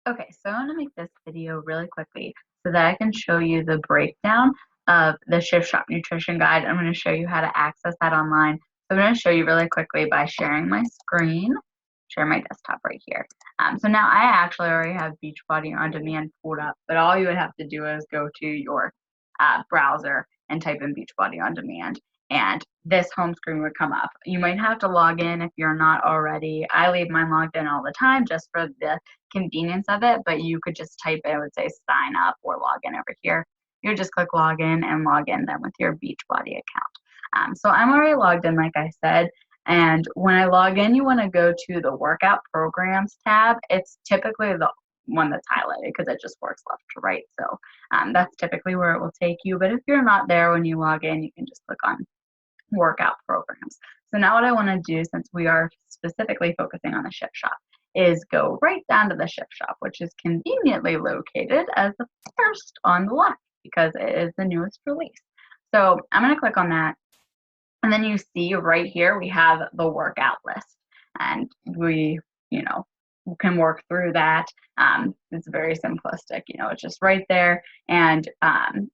Okay, so I want to make this video really quickly so that I can show you the breakdown of the Shift Shop Nutrition Guide. I'm going to show you how to access that online. So I'm going to show you really quickly by sharing my screen, share my desktop right here. So now I actually already have Beachbody On Demand pulled up, but all you would have to do is go to your browser and type in Beachbody On Demand, and this home screen would come up. You might have to log in if you're not already. I leave mine logged in all the time just for the convenience of it, but you could just type in, it would say sign up or log in over here. You would just click log in and log in then with your Beachbody account. So I'm already logged in, like I said, and when I log in, you want to go to the workout programs tab. It's typically the one that's highlighted because it just works left to right. So that's typically where it will take you. But if you're not there when you log in, you can just click on workout programs. So now what I want to do, since we are specifically focusing on the Shift Shop, is go right down to the Shift Shop, which is conveniently located as the first on the left because it is the newest release. So I'm going to click on that. And then you see right here, we have the workout list. And we, can work through that. It's very simplistic, it's just right there. And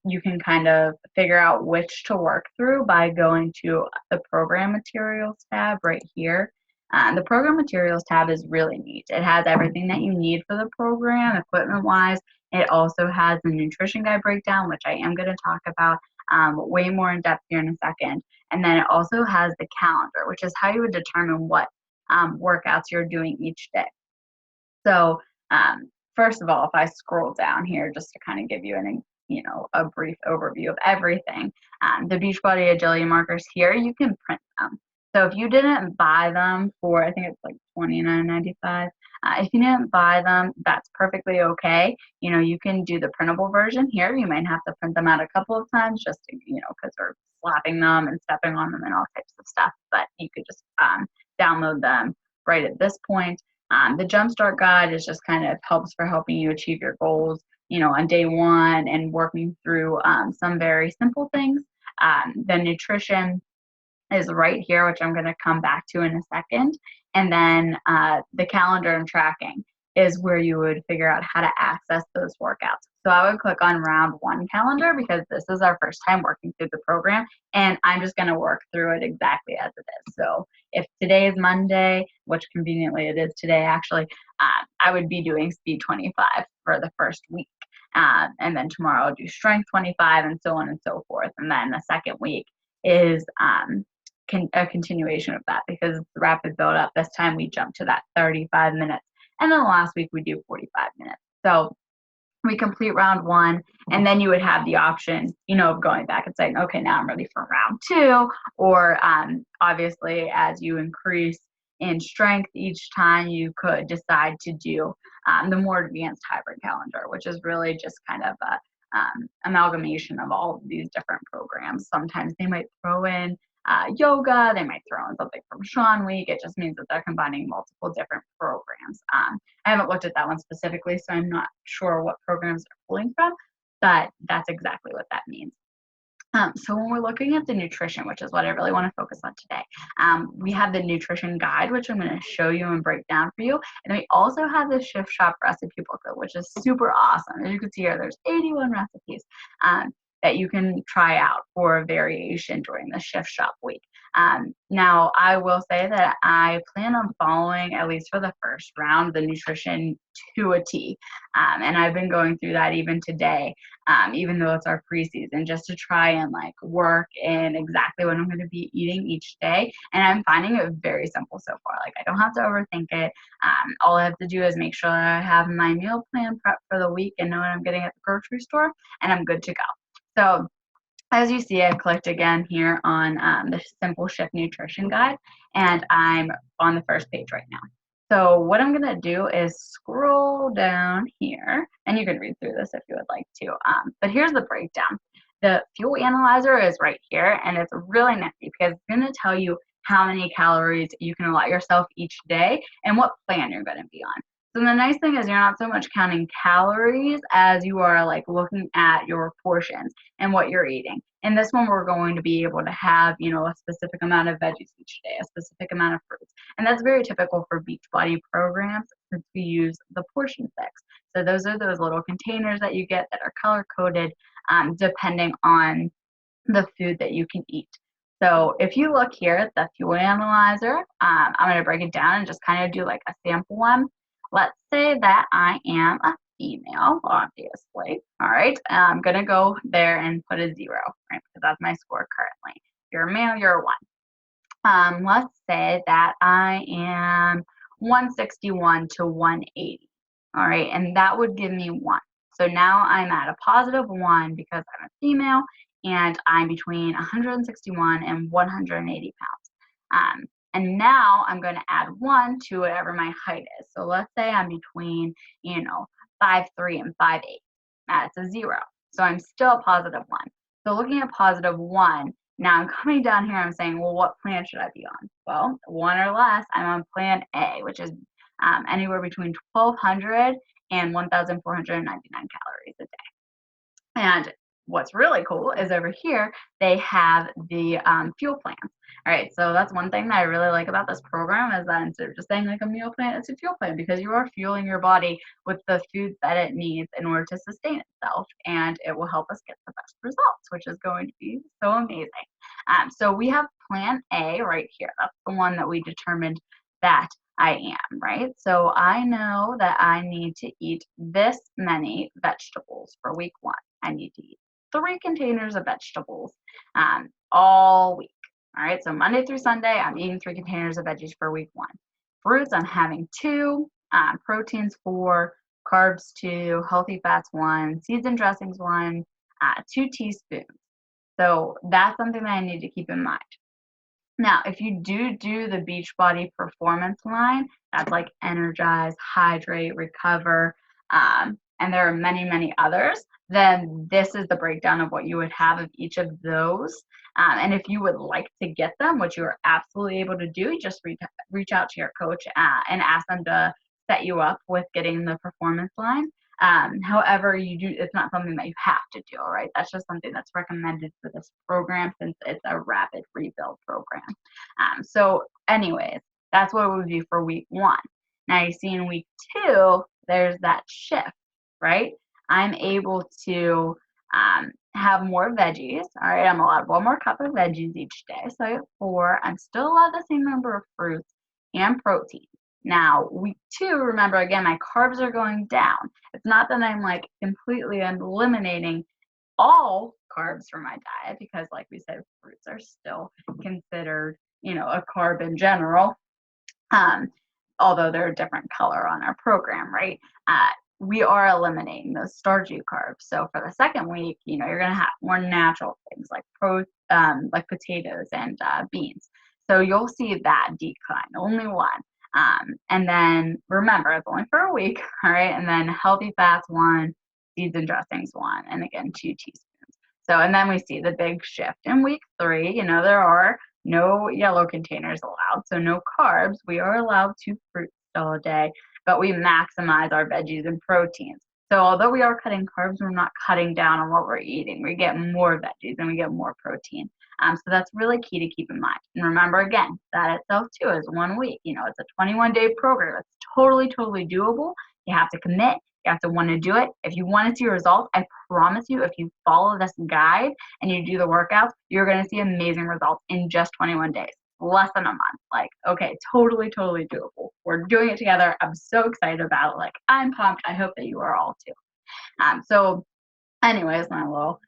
you can kind of figure out which to work through by going to the program materials tab right here. The program materials tab is really neat. It has everything that you need for the program, equipment-wise. It also has the nutrition guide breakdown, which I am going to talk about way more in depth here in a second. And then it also has the calendar, which is how you would determine what workouts you're doing each day. So first of all, if I scroll down here just to kind of give you a brief overview of everything, the Beachbody Agility markers here, you can print them. So if you didn't buy them for, I think it's like $29.95, if you didn't buy them, that's perfectly okay. You can do the printable version here. You might have to print them out a couple of times just to, because we're slapping them and stepping on them and all types of stuff, but you could just download them right at this point. The Jumpstart Guide is just kind of helping you achieve your goals, on day one and working through some very simple things. The nutrition is right here, which I'm going to come back to in a second. And then the calendar and tracking is where you would figure out how to access those workouts. So I would click on round one calendar because this is our first time working through the program, and I'm just going to work through it exactly as it is. So if today is Monday, which conveniently it is today actually, I would be doing speed 25 for the first week. And then tomorrow I'll do strength 25 and so on and so forth. And then the second week is a continuation of that because it's rapid build up. This time we jump to that 35 minutes. And then last week we do 45 minutes. So we complete round one, and then you would have the option, of going back and saying, okay, now I'm ready for round two. Or obviously, as you increase in strength each time, you could decide to do the more advanced hybrid calendar, which is really just kind of a amalgamation of all of these different programs. Sometimes they might throw in yoga, they might throw in something from Sean Week. It just means that they're combining multiple different programs. I haven't looked at that one specifically, so I'm not sure what programs they're pulling from, but that's exactly what that means. So when we're looking at the nutrition, which is what I really want to focus on today, we have the nutrition guide, which I'm going to show you and break down for you. And then we also have the Shift Shop recipe booklet, which is super awesome. As you can see here, there's 81 recipes that you can try out for a variation during the Shift Shop week. Now, I will say that I plan on following, at least for the first round, the nutrition to a T. And I've been going through that even today, even though it's our preseason, just to try and work in exactly what I'm going to be eating each day. And I'm finding it very simple so far. I don't have to overthink it. All I have to do is make sure that I have my meal plan prep for the week and know what I'm getting at the grocery store, and I'm good to go. So as you see, I've clicked again here on the Simple Shift Nutrition Guide, and I'm on the first page right now. So what I'm going to do is scroll down here, and you can read through this if you would like to, but here's the breakdown. The fuel analyzer is right here, and it's really nifty because it's going to tell you how many calories you can allot yourself each day and what plan you're going to be on. So the nice thing is you're not so much counting calories as you are looking at your portions and what you're eating. In this one, we're going to be able to have, a specific amount of veggies each day, a specific amount of fruits. And that's very typical for Beachbody programs since we use the portion fix. So those are those little containers that you get that are color coded depending on the food that you can eat. So if you look here at the fuel analyzer, I'm going to break it down and just kind of do like a sample one. Let's say that I am a female, obviously. All right, I'm going to go there and put a 0, right? Because that's my score currently. You're a male, you're a 1. Let's say that I am 161 to 180. All right, and that would give me 1. So now I'm at a positive 1 because I'm a female and I'm between 161 and 180 pounds. And now I'm going to add 1 to whatever my height is. So let's say I'm between, 5'3" and 5'8". That's a 0. So I'm still a positive 1. So looking at positive 1, now I'm coming down here, I'm saying, well, what plan should I be on? Well, 1 or less, I'm on plan A, which is anywhere between 1,200 and 1,499 calories a day. And what's really cool is over here, they have the fuel plans. All right, so that's one thing that I really like about this program is that instead of just saying like a meal plan, it's a fuel plan because you are fueling your body with the food that it needs in order to sustain itself, and it will help us get the best results, which is going to be so amazing. So we have plan A right here. That's the one that we determined that I am, right? So I know that I need to eat this many vegetables for week 1. I need to eat 3 containers of vegetables all week. All right, so Monday through Sunday, I'm eating 3 containers of veggies for week 1. Fruits, I'm having 2, proteins 4, carbs 2, healthy fats 1, seeds and dressings 1, 2 teaspoons. So that's something that I need to keep in mind. Now, if you do the Beachbody Performance line, that's like energize, hydrate, recover, and there are many, many others, then this is the breakdown of what you would have of each of those. And if you would like to get them, which you are absolutely able to do, just reach out to your coach and ask them to set you up with getting the performance line. However, it's not something that you have to do, right? That's just something that's recommended for this program since it's a rapid rebuild program. So anyways, that's what it would be for week 1. Now you see in week 2, there's that shift, right? I'm able to have more veggies. All right, I'm allowed 1 more cup of veggies each day. So I have 4. I'm still allowed the same number of fruits and protein. Now, week 2, remember, again, my carbs are going down. It's not that I'm like completely eliminating all carbs from my diet because, like we said, fruits are still considered, a carb in general, although they're a different color on our program, right? We are eliminating those starchy carbs. So for the second week, you're going to have more natural things like potatoes and beans. So you'll see that decline, only 1. And then remember, it's only for a week, all right? And then healthy fats 1, seeds and dressings 1, and again, 2 teaspoons. So, and then we see the big shift in week 3. There are no yellow containers allowed, so no carbs. We are allowed 2 fruits all day, but we maximize our veggies and proteins. So although we are cutting carbs, we're not cutting down on what we're eating. We get more veggies and we get more protein. So that's really key to keep in mind. And remember, again, that itself too is 1 week. It's a 21-day program. It's totally, totally doable. You have to commit. You have to want to do it. If you want to see results, I promise you, if you follow this guide and you do the workouts, you're going to see amazing results in just 21 days. Less than a month. Like, okay, totally, totally doable. We're doing it together. I'm so excited about it. Like, I'm pumped. I hope that you are all too. So anyways, my little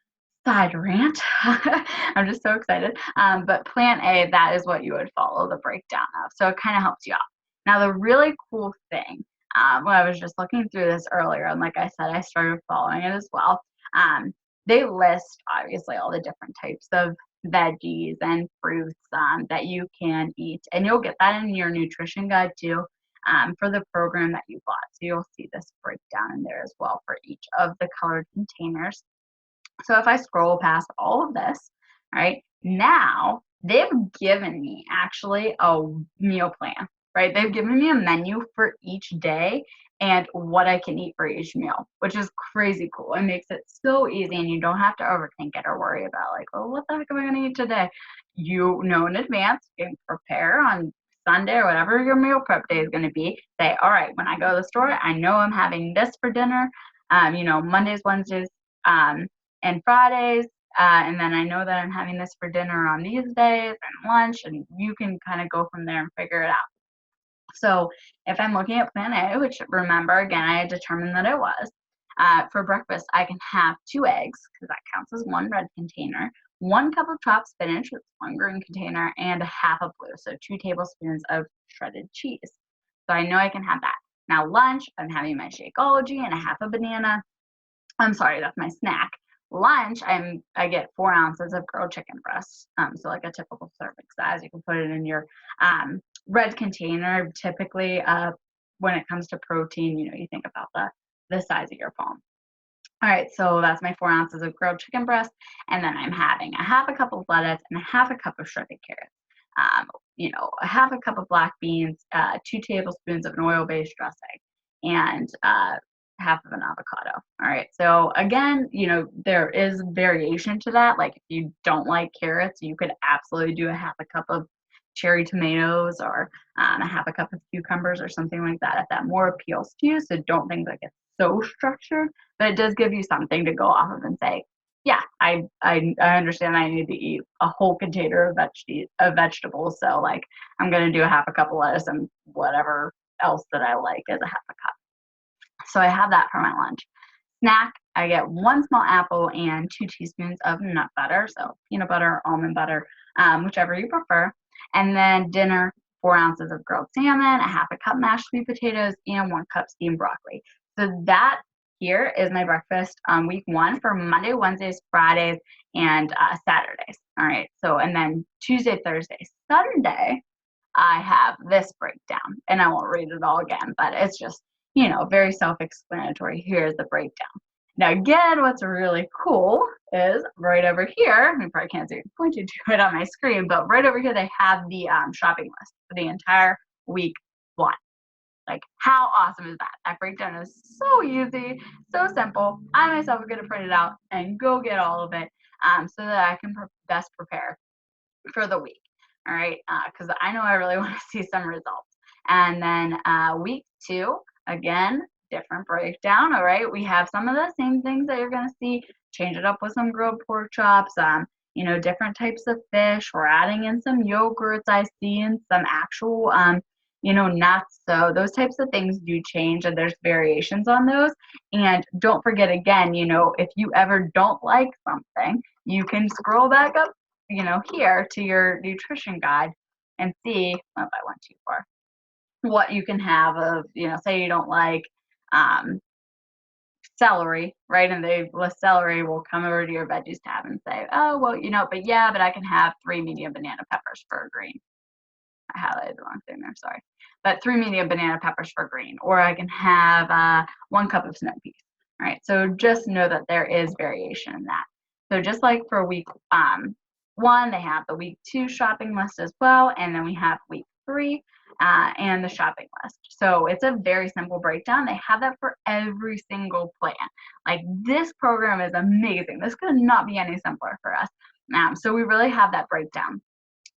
side rant. I'm just so excited. But plan A, that is what you would follow the breakdown of. So it kind of helps you out. Now, the really cool thing, when I was just looking through this earlier, and like I said, I started following it as well. They list, obviously, all the different types of veggies and fruits that you can eat. And you'll get that in your nutrition guide too for the program that you bought. So you'll see this breakdown in there as well for each of the colored containers. So if I scroll past all of this, right, now they've given me actually a meal plan, right? They've given me a menu for each day and what I can eat for each meal, which is crazy cool. It makes it so easy and you don't have to overthink it or worry about like, oh, what the heck am I going to eat today? You know in advance, you can prepare on Sunday or whatever your meal prep day is going to be, say, all right, when I go to the store, I know I'm having this for dinner, Mondays, Wednesdays, and Fridays. And then I know that I'm having this for dinner on these days and lunch, and you can kind of go from there and figure it out. So if I'm looking at plan A, which remember, again, I had determined that it was, for breakfast, I can have 2 eggs, because that counts as 1 red container, 1 cup of chopped spinach, with 1 green container, and a half a blue, so 2 tablespoons of shredded cheese. So I know I can have that. Now lunch, I'm having my Shakeology and a half a banana. I'm sorry, that's my snack. Lunch, I get 4 ounces of grilled chicken breasts, so like a typical serving size. You can put it in your red container. Typically, when it comes to protein, you think about the size of your palm. All right, so that's my 4 ounces of grilled chicken breast, and then I'm having a half a cup of lettuce and a half a cup of shredded carrots. A half a cup of black beans, 2 tablespoons of an oil-based dressing, and half of an avocado. All right, so again, there is variation to that. Like if you don't like carrots, you could absolutely do a half a cup of cherry tomatoes, or a half a cup of cucumbers, or something like that, if that more appeals to you. So don't think like it's so structured, but it does give you something to go off of and say, yeah, I understand I need to eat a whole container of vegetables, so like I'm gonna do a half a cup of lettuce and whatever else that I like as a half a cup. So I have that for my lunch. Snack, I get 1 small apple and 2 teaspoons of nut butter, so peanut butter, almond butter, whichever you prefer. And then dinner, 4 ounces of grilled salmon, a half a cup mashed sweet potatoes, and 1 cup steamed broccoli. So that here is my breakfast week 1 for Monday, Wednesdays, Fridays, and Saturdays. All right, so and then Tuesday, Thursday, Sunday, I have this breakdown, and I won't read it all again, but it's just, very self-explanatory. Here's the breakdown. Now, again, what's really cool is right over here, you probably can't see it pointed to it on my screen, but right over here, they have the shopping list for the entire week 1. Like, how awesome is that? That breakdown is so easy, so simple. I myself am going to print it out and go get all of it so that I can best prepare for the week. All right, because I know I really want to see some results. And then week 2, again, different breakdown. All right, we have some of the same things that you're going to see. Change it up with some grilled pork chops, different types of fish. We're adding in some yogurts, I see, and some actual, nuts. So those types of things do change, and there's variations on those. And don't forget, again, if you ever don't like something, you can scroll back up here to your nutrition guide and see, if I went too far, what you can have of, say you don't like celery, right? And they list celery, will come over to your veggies tab and say, oh, well, but I can have 3 medium banana peppers for a green. I highlighted the wrong thing there, sorry. But 3 medium banana peppers for green, or I can have 1 cup of snow peas. All right, so just know that there is variation in that. So just like for week 1, they have the week 2 shopping list as well, and then we have week 3 and the shopping list. So it's a very simple breakdown. They have that for every single plan. Like, this program is amazing. This could not be any simpler for us. So we really have that breakdown.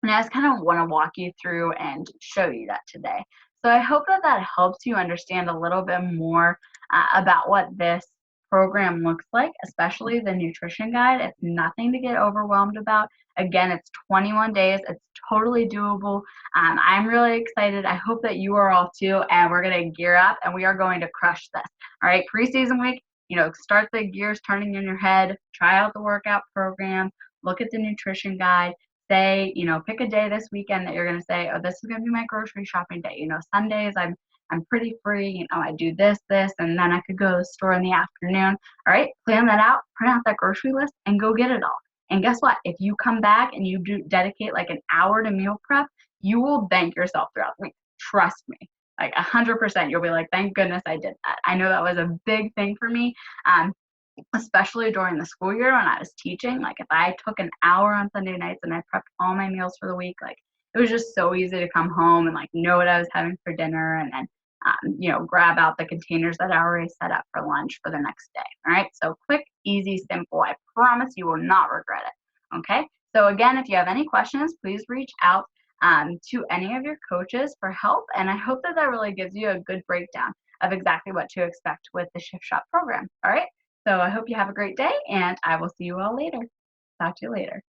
And I just kind of want to walk you through and show you that today. So I hope that helps you understand a little bit more about what this program looks like, especially the nutrition guide. It's nothing to get overwhelmed about. Again, it's 21 days. It's totally doable. I'm really excited. I hope that you are all too, and we're going to gear up, and we are going to crush this. All right, preseason week, start the gears turning in your head, try out the workout program, look at the nutrition guide. Say, pick a day this weekend that you're going to say, oh, this is going to be my grocery shopping day. Sundays I'm pretty free. I do this, and then I could go to the store in the afternoon. All right, plan that out, print out that grocery list, and go get it all. And guess what? If you come back and you do dedicate like an hour to meal prep, you will thank yourself throughout the week. Trust me, like 100%. You'll be like, thank goodness I did that. I know that was a big thing for me. Especially during the school year when I was teaching. Like, if I took an hour on Sunday nights and I prepped all my meals for the week, like, it was just so easy to come home and like know what I was having for dinner, and then grab out the containers that I already set up for lunch for the next day. All right, so quick, easy, simple. I promise you will not regret it. Okay, so again, if you have any questions, please reach out. to any of your coaches for help. And I hope that that really gives you a good breakdown of exactly what to expect with the Shift Shop program. All right. So I hope you have a great day, and I will see you all later. Talk to you later.